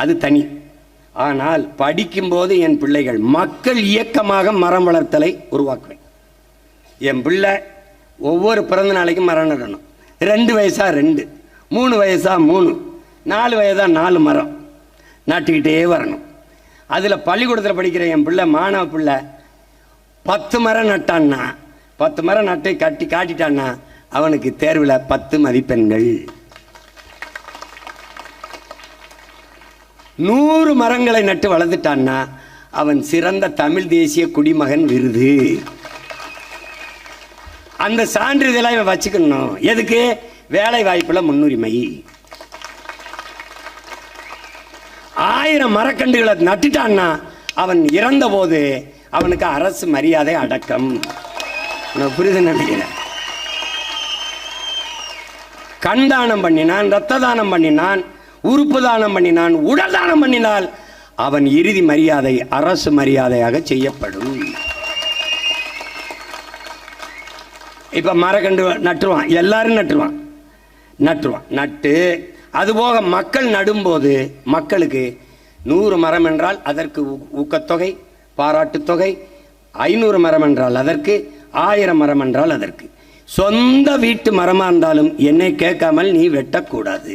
அது தனி. ஆனால் படிக்கும்போது என் பிள்ளைகள் மக்கள் இயக்கமாக மரம் வளர்த்தலை உருவாக்குவேன். என் பிள்ளை ஒவ்வொரு பிறந்த நாளைக்கும் மரம் நடணும். 2 வயசா 2, 3 வயசா 3, 4 வயதா 4 மரம் நட்டுக்கிட்டே வரணும். அதில் பள்ளிக்கூடத்தில் படிக்கிற என் பிள்ளை, மாணவ பிள்ளை 10 மரம் நட்டான்னா, 10 மரம் நட்டு காட்டிட்டான்னா அவனுக்கு தேர்வில் 10 மதிப்பெண்கள். 100 மரங்களை நட்டு வளர்த்துட்டான்னா அவன் சிறந்த தமிழ் தேசிய குடிமகன் விருது. அந்த சான்றிதழை இவன் வச்சுக்கணும். எதுக்கு? வேலை வாய்ப்புல முன்னுரிமை. 1000 மரக்கன்றுகளை நட்டுட்டான்னா அவன் இறந்த போது அவனுக்கு அரசு மரியாதை அடக்கம். புரியுது நினைக்கிறேன். கண் தானம் பண்ணினான், இரத்த தானம் பண்ணினான், உறுப்பு தானம் பண்ணினான், உடல் தானம் பண்ணினால் அவன் இறுதி மரியாதை அரசு மரியாதையாக செய்யப்படும். இப்ப மரக்கன்று நட்டுருவான், எல்லாரும் நட்டுருவான். நட்டு அதுபோக மக்கள் நடும்போது மக்களுக்கு 100 மரம் என்றால் அதற்கு ஊக்கத்தொகை, பாராட்டு தொகை, 500 மரம் என்றால் அதற்கு, 1000 மரம் என்றால் அதற்கு. சொந்த வீட்டு மரமா இருந்தாலும் என்னை கேட்காமல் நீ வெட்டக்கூடாது.